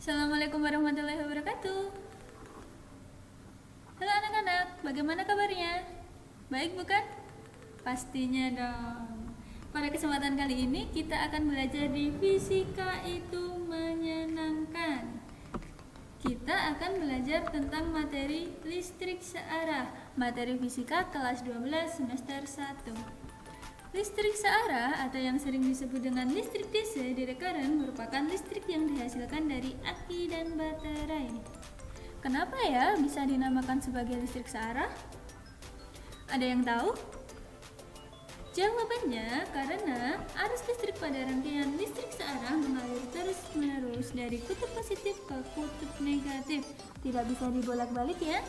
Assalamualaikum warahmatullahi wabarakatuh. Halo anak-anak, bagaimana kabarnya? Baik bukan? Pastinya dong. Pada kesempatan kali ini kita akan belajar di Fisika itu menyenangkan. Kita akan belajar tentang materi listrik searah, materi fisika kelas 12 semester 1. Listrik searah atau yang sering disebut dengan listrik DC di rekaran merupakan listrik yang dihasilkan dari aki dan baterai. Kenapa ya bisa dinamakan sebagai listrik searah? Ada yang tahu? Jawabannya karena arus listrik pada rangkaian listrik searah mengalir terus-menerus dari kutub positif ke kutub negatif. Tidak bisa dibolak-balik ya.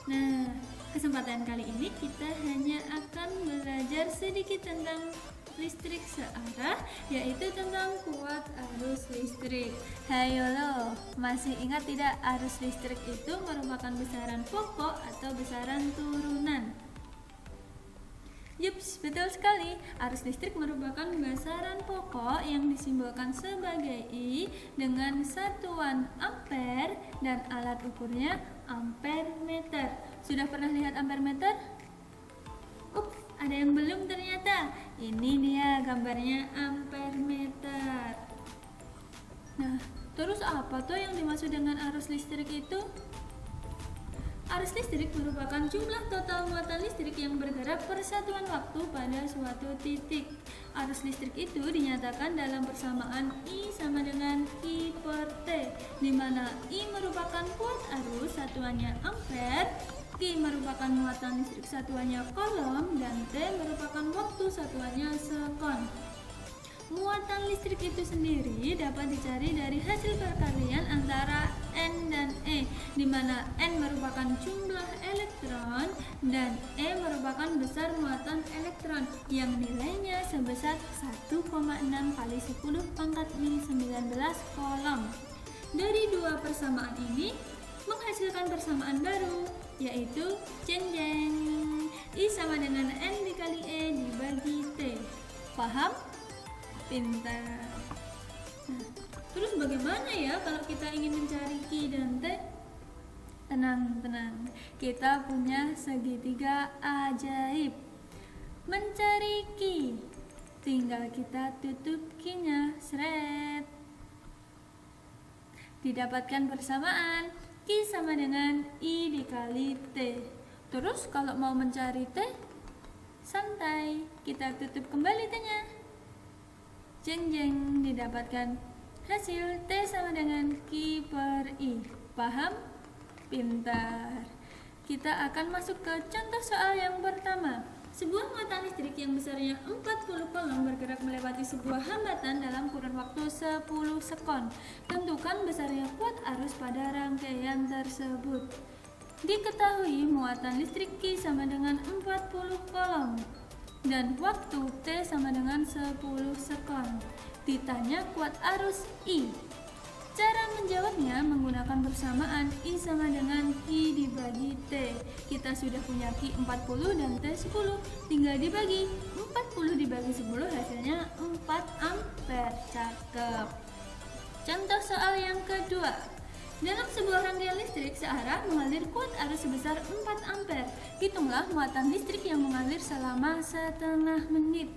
Nah, kesempatan kali ini kita hanya akan belajar sedikit tentang listrik searah, yaitu tentang kuat arus listrik. Hayo lo, masih ingat tidak arus listrik itu merupakan besaran pokok atau besaran turunan? Yups, betul sekali. Arus listrik merupakan besaran pokok yang disimbolkan sebagai I dengan satuan ampere dan alat ukurnya ampere meter. Sudah pernah lihat ampere meter? Ups, ada yang belum ternyata. Ini dia gambarnya ampere meter. Nah, terus apa tuh yang dimaksud dengan arus listrik itu? Arus listrik merupakan jumlah total muatan listrik yang bergerak per satuan waktu pada suatu titik. Arus listrik itu dinyatakan dalam persamaan I sama dengan I per T, di mana I merupakan kuat arus satuannya ampere, Q merupakan muatan listrik satuannya coulomb, dan T merupakan waktu satuannya sekon. Muatan listrik itu sendiri dapat dicari dari hasil perkalian antara N dan E, di mana N merupakan jumlah elektron dan E merupakan besar muatan elektron yang nilainya sebesar 1,6 kali 10 pangkat min 19 coulomb. Dari dua persamaan ini menghasilkan persamaan baru, yaitu jeng-jeng, I sama dengan N dikali E dibagi T. Paham? Pintar. Nah, terus bagaimana ya kalau kita ingin mencari Q dan T? Tenang. Kita punya segitiga ajaib. Mencari Q, tinggal kita tutup Q-nya, seret. Didapatkan persamaan Q sama dengan I dikali T. Terus kalau mau mencari T, santai, kita tutup kembali T-nya. Jeng-jeng, didapatkan hasil T sama dengan Q per I. Paham? Pintar. Kita akan masuk ke contoh soal yang pertama. Sebuah muatan listrik yang besarnya 40 coulomb bergerak melewati sebuah hambatan dalam kurun waktu 10 sekon. Tentukan besarnya kuat arus pada rangkaian tersebut. Diketahui muatan listrik Q sama dengan 40 coulomb dan waktu T sama dengan 10 sekon. Ditanya kuat arus I. Cara menjawabnya menggunakan persamaan I sama dengan I dibagi T. Kita sudah punya Q 40 dan T 10. Tinggal dibagi. 40 dibagi 10 hasilnya 4 ampere. Cakep. Contoh soal yang kedua. Dalam sebuah rangkaian listrik searah mengalir kuat arus sebesar 4 ampere. Hitunglah muatan listrik yang mengalir selama setengah menit.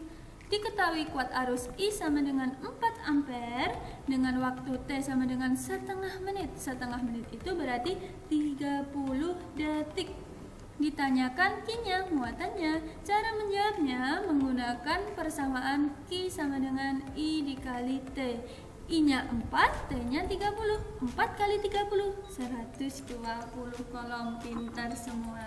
Diketahui kuat arus I sama dengan 4 ampere dengan waktu T sama dengan setengah menit. Setengah menit itu berarti 30 detik. Ditanyakan Q-nya, muatannya. Cara menjawabnya menggunakan persamaan Q sama dengan I dikali T. I-nya 4, T-nya 30. 4 kali 30, 120 coulomb. Pintar semua.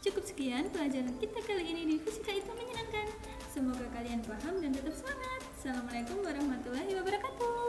Cukup sekian pelajaran kita kali ini di Fisika itu menyenangkan. Semoga kalian paham dan tetap semangat. Assalamualaikum warahmatullahi wabarakatuh.